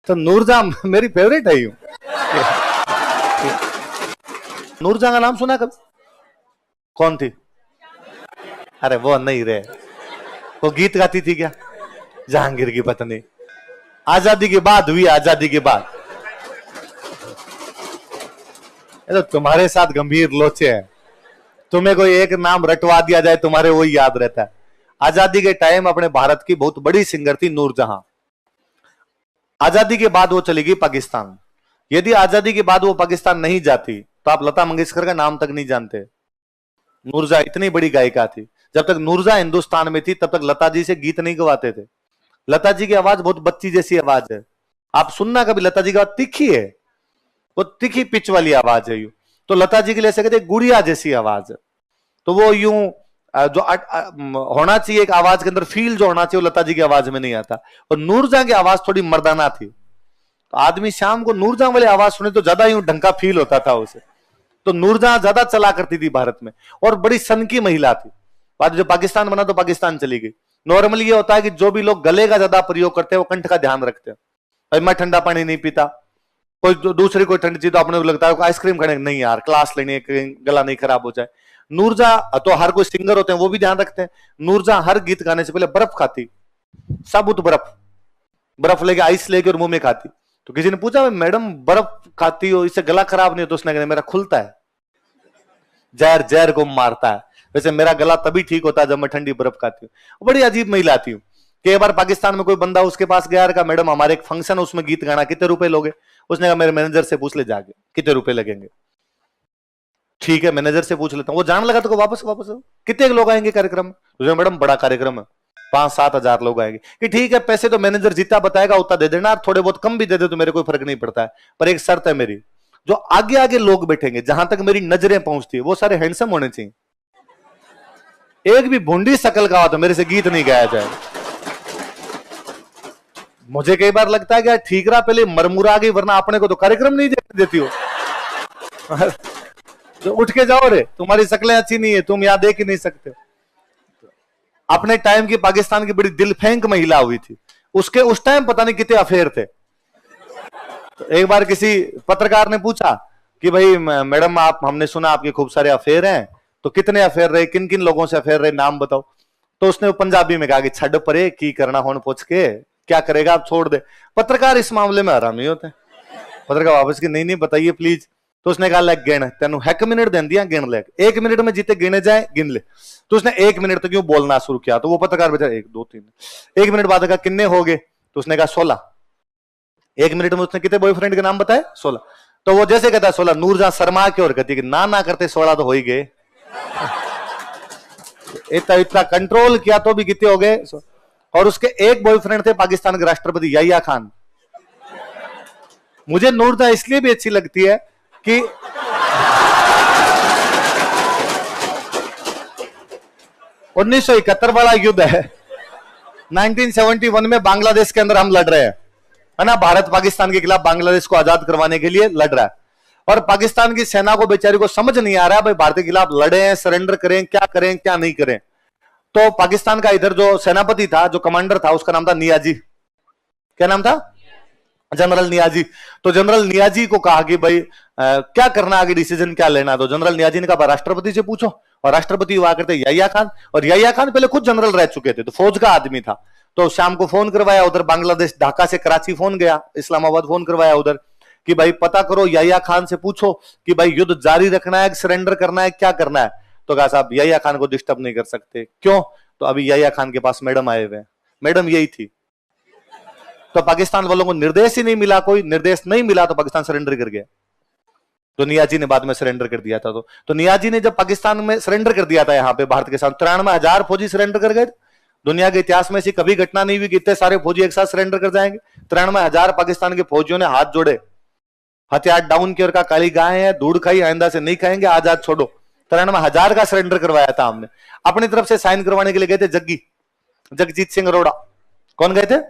तो नूरजहां मेरी फेवरेट है यूं। नूरजहां का नाम सुना कभी? कौन थी? अरे वो नहीं रे, वो गीत गाती थी क्या? जहांगीर की पत्नी। आजादी के बाद हुई, आजादी के बाद। तो तुम्हारे साथ गंभीर लोचे हैं, तुम्हें कोई एक नाम रटवा दिया जाए तुम्हारे वही याद रहता है। आजादी के टाइम अपने भारत की बहुत बड़ी सिंगर थी नूरजहां। आजादी के बाद वो चली गई पाकिस्तान। यदि आजादी के बाद वो पाकिस्तान नहीं जाती तो आप लता मंगेशकर का नाम तक नहीं जानते। नूरजहां इतनी बड़ी गायिका थी। जब तक नूरजहां हिंदुस्तान में थी तब तक लता जी से गीत नहीं गवाते थे। लता जी की आवाज बहुत बच्ची जैसी आवाज है, आप सुनना कभी। लता जी की आवाज तीखी है, वो तीखी पिच वाली आवाज है यूं। तो लता जी के लिए ऐसे कहते गुड़िया जैसी आवाज है। तो वो यूं जो होना चाहिए एक आवाज के अंदर फील जो होना चाहिए वो लता जी की आवाज में नहीं आता। और नूरजहां की आवाज थोड़ी मर्दाना थी, तो आदमी शाम को नूरजहां वाली आवाज सुने तो ज्यादा यूं ढंग का फील होता था उसे। तो नूरजहां ज्यादा चला करती थी भारत में, और बड़ी सन की महिला थी। बाद जो पाकिस्तान बना तो पाकिस्तान चली गई। नॉर्मली ये होता है कि जो भी लोग गले का ज्यादा प्रयोग करते हैं वो कंठ का ध्यान रखते हैं। भाई मैं ठंडा पानी नहीं पीता, कोई दूसरी कोई ठंडी चीज तो अपने को लगता है आइसक्रीम खाने, नहीं यार क्लास लेनी है, गला नहीं खराब हो जाए। नूरजहां तो हर कोई सिंगर होते हैं वो भी ध्यान रखते हैं। नूरजहां हर गीत गाने से पहले बर्फ खाती, साबुत बर्फ, बर्फ लेके आइस लेके और मुंह में खाती। तो किसी ने पूछा मैडम बर्फ खाती हो इससे गला खराब नहीं हो? तो उसने कहा मेरा खुलता है, जहर जहर को मारता है। वैसे मेरा गला तभी ठीक होता है जब मैं ठंडी बर्फ खाती हूँ। बड़ी अजीब महिला थी। कई बार पाकिस्तान में कोई बंदा उसके पास गया, कहा मैडम हमारे एक फंक्शन उसमें गीत गाना, कितने रुपए लोगे? उसने कहा मेरे मैनेजर से पूछ ले जाके कितने रुपए लगेंगे। ठीक है मैनेजर से पूछ लेता हूँ। वो जान लगा तो वापस वापस कितने लोग आएंगे कार्यक्रम में? मैडम बड़ा कार्यक्रम है, 5-7 हजार लोग आएंगे। कि ठीक है पैसे तो मैनेजर जितना बताएगा उतना दे देना, थोड़े बहुत कम भी दे दे तो मेरे कोई फर्क नहीं पड़ता है, पर एक शर्त है मेरी, जो आगे आगे लोग बैठेंगे जहां तक मेरी नजरें पहुंचती है वो सारे हैंडसम होने चाहिए। एक भी भुंडी शकल का हो तो मेरे से गीत नहीं गाया जाए। मुझे कई बार लगता है कि यार ठीक रहा पहले मरमुरा गई, वरना अपने को तो कार्यक्रम नहीं देती हो। तो उठ के जाओ रे, तुम्हारी शक्लें अच्छी नहीं है, तुम यहां देख ही नहीं सकते। अपने टाइम की पाकिस्तान की बड़ी दिल फेंक महिला हुई थी, उसके उस टाइम पता नहीं कितने अफेयर थे। तो एक बार किसी पत्रकार ने पूछा कि भाई मैडम आप, हमने सुना आपके खूब सारे अफेयर हैं, तो कितने अफेयर रहे, किन किन लोगों से अफेयर रहे, नाम बताओ। तो उसने पंजाबी में कहा कि छड़ परे की करना होन पूछ के, क्या करेगा आप छोड़ दे। पत्रकार इस मामले में हरामी होते हैं। पत्रकार वापस की नहीं नहीं बताइए प्लीज। तो उसने कहा लग गिन, तेन 1 मिनट दे दिया गिन ले, 1 मिनट में जितने गिने जाए गिन ले। तो उसने 1 मिनट तक क्यों बोलना शुरू किया। तो वो पत्रकार बेचारा 1 2 3, 1 मिनट बाद कहा किन्ने हो गए? तो उसने कहा 16। 1 मिनट में उसने कितने बॉयफ्रेंड के नाम बताए? 16। तो वो जैसे कहता है 16, नूरजहां शर्मा की और कहती ना करते 16 तो हो ही गए। इतना कंट्रोल किया तो भी कितने हो गए। और उसके एक बॉयफ्रेंड थे पाकिस्तान के राष्ट्रपति याहिया खान। मुझे नूरजहां इसलिए भी अच्छी लगती है कि 1971 वाला युद्ध है, 1971 में बांग्लादेश के अंदर हम लड़ रहे हैं, है ना, भारत पाकिस्तान के खिलाफ बांग्लादेश को आजाद करवाने के लिए लड़ रहा है। और पाकिस्तान की सेना को बेचारी को समझ नहीं आ रहा भाई भारत के खिलाफ लड़े हैं, सरेंडर करें, क्या करें क्या नहीं करें। तो पाकिस्तान का इधर जो सेनापति था, जो कमांडर था, उसका नाम था नियाजी। क्या नाम था? जनरल नियाजी। तो जनरल नियाजी को कहा कि भाई क्या करना, आगे डिसीजन क्या लेना। तो जनरल नियाजी ने कहा राष्ट्रपति से पूछो। और राष्ट्रपति हुआ करते याहिया खान, और याहिया खान पहले खुद जनरल रह चुके थे, तो फौज का आदमी था। तो शाम को फोन करवाया उधर बांग्लादेश, ढाका से कराची फोन गया, इस्लामाबाद फोन करवाया उधर कि भाई पता करो, याहिया खान से पूछो कि भाई युद्ध जारी रखना है, सरेंडर करना है, क्या करना है। तो कहा साहब याहिया खान को डिस्टर्ब नहीं कर सकते। क्यों? तो अभी याहिया खान के पास मैडम आए हुए हैं। मैडम यही थी। तो पाकिस्तान वालों को निर्देश ही नहीं मिला, कोई निर्देश नहीं मिला, तो पाकिस्तान सरेंडर कर गया। तो नियाजी ने बाद में सरेंडर कर दिया था। तो नियाजी ने जब पाकिस्तान में सरेंडर कर दिया था, यहाँ पे भारत के साथ 93,000 फौजी सरेंडर कर गए। दुनिया के इतिहास में ऐसी कभी घटना नहीं हुई कि इतने सारे फौजी एक साथ सरेंडर कर जाएंगे। 93,000 पाकिस्तान के फौजियों ने हाथ जोड़े, हथियार डाउन किया और कहा काली गाय है, दूध खाई, आइंदा से नहीं खाएंगे, आजाद छोड़ो। 93,000 का सरेंडर करवाया था हमने। अपनी तरफ से साइन करवाने के लिए गए थे जगजीत सिंह अरोड़ा। कौन गए थे?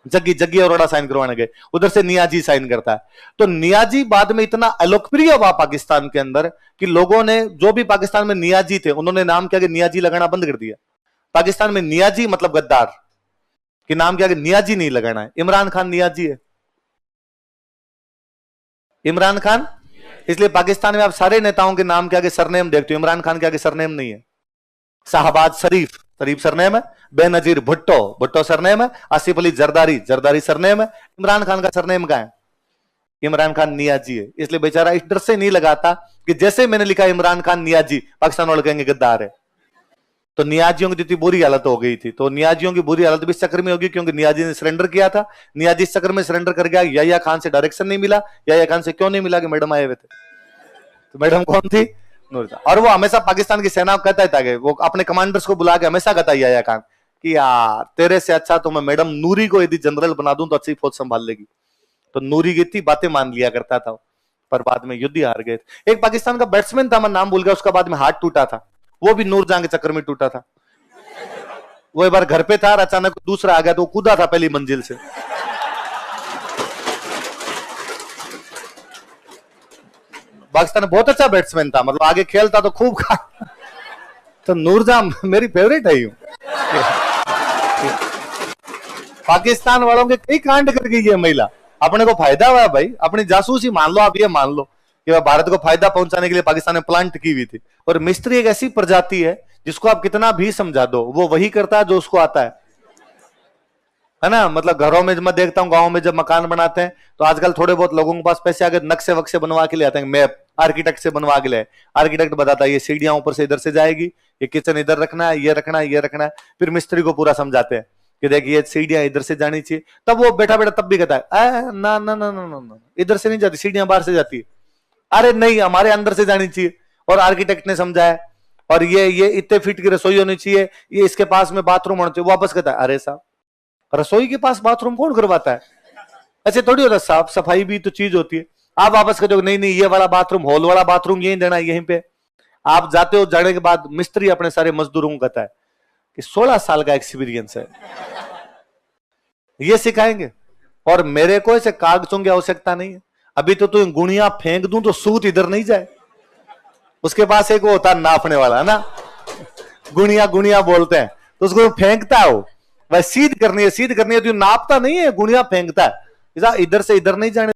जग्गी अरोड़ा साइन करवाने गए। उधर से नियाजी साइन करता है। तो नियाजी बाद में इतना अलोकप्रिय हुआ पाकिस्तान के अंदर कि लोगों ने, जो भी पाकिस्तान में नियाजी थे, उन्होंने नाम क्या कि नियाजी लगाना बंद कर दिया। पाकिस्तान में नियाजी मतलब गद्दार कि नाम क्या कि नियाजी नहीं लगाना है। इमरान खान नियाजी है, इमरान खान। इसलिए पाकिस्तान में आप सारे नेताओं के नाम के आगे सरनेम देखते हो, इमरान खान के आगे सरनेम नहीं है। शाहबाज शरीफ, शरीफ सरनेम है। बेनजीर भुट्टो, भुट्टो सरनेम है। आसिफ अली जरदारी, जरदारी सरनेम है। इमरान खान का सरनेम क्या है? इमरान खान नियाजी है। इसलिए बेचारा इस डर से नहीं लगाता कि जैसे मैंने लिखा इमरान खान नियाजी, पाकिस्तान वाले कहेंगे गद्दार है। तो नियाजियों की जितनी बुरी हालत हो गई थी, तो नियाजियों की बुरी हालत भी इस चक्कर में होगी क्योंकि नियाजी ने सरेंडर किया था। नियाजी इस चक्कर में सरेंडर कर गया, याया खान से डायरेक्शन नहीं मिला। याया खान से क्यों नहीं मिला? कि मैडम आए हुए थे। तो मैडम कौन थी? और वो हमेशा पाकिस्तान की सेना को कहता था कि वो अपने कमांडर्स को बुला के हमेशा कहता याया खान कि यार तेरे से अच्छा तो मैं मैडम नूरी को यदि जनरल बना दूं तो अच्छी फौज संभाल लेगी। तो नूरी की इतनी बातें मान लिया करता था, पर बाद में युद्ध ही हार गए। एक पाकिस्तान का बैट्समैन था, मैं नाम भूल गया, उसका बाद में हाथ टूटा था। वो भी नूरजहां के चक्कर में टूटा था। वो एक बार घर पे था और अचानक दूसरा आ गया तो कूदा था पहली मंजिल से। पाकिस्तान बहुत अच्छा बैट्समैन था, मतलब आगे खेलता तो खूब खा। तो नूरजहां मेरी फेवरेट है। यूं पाकिस्तान वालों के कई कांड कर गई है महिला, अपने को फायदा हुआ भाई। अपनी जासूसी मान लो, आप ये मान लो कि भारत को फायदा पहुंचाने के लिए पाकिस्तान ने प्लांट की हुई थी। और मिस्त्री एक ऐसी प्रजाति है जिसको आप कितना भी समझा दो वो वही करता है जो उसको आता है ना। मतलब घरों में मैं देखता हूं, गांव में जब मकान बनाते हैं तो आजकल थोड़े बहुत लोगों के पास पैसे आगे नक्शे वक्शे बनवा के ले आते हैं, मैप आर्किटेक्ट से बनवा के ले। आर्किटेक्ट बताता है ये सीढ़ियां ऊपर से इधर से जाएगी, ये किचन इधर रखना है, ये रखना है, ये रखना है। फिर मिस्त्री को पूरा समझाते हैं कि देखिए ये सीढ़ियां इधर से जानी चाहिए। तब वो बैठा बैठा तब भी कहता है ना ना ना ना ना, इधर से नहीं जाती, सीढ़ियां बाहर से जाती है। अरे नहीं, हमारे अंदर से जानी चाहिए। और आर्किटेक्ट ने समझाया, और ये इतने फीट की रसोई होनी चाहिए, ये इसके पास में बाथरूम होना चाहिए। वापस कहता है अरे साहब रसोई के पास बाथरूम कौन करवाता है? ऐसे थोड़ी होता, साफ सफाई भी तो चीज होती है। आप वापस कहते हो नहीं नहीं ये वाला बाथरूम, हॉल वाला बाथरूम यहीं देना है, यहीं पे। आप जाते हो, जाने के बाद मिस्त्री अपने सारे मजदूरों को कहता है कि 16 साल का एक्सपीरियंस है, ये सिखाएंगे। और मेरे को ऐसे कागजों की आवश्यकता नहीं है। अभी तो तू गुणिया फेंक दूं तो सूत इधर नहीं जाए। उसके पास एक वो होता है नापने वाला है ना, गुणिया गुणिया बोलते हैं, तो उसको फेंकता है। वो वह सीध करनी है, सीध करनी है, तो नापता नहीं है, गुणिया फेंकता है। इधर से इधर नहीं जाने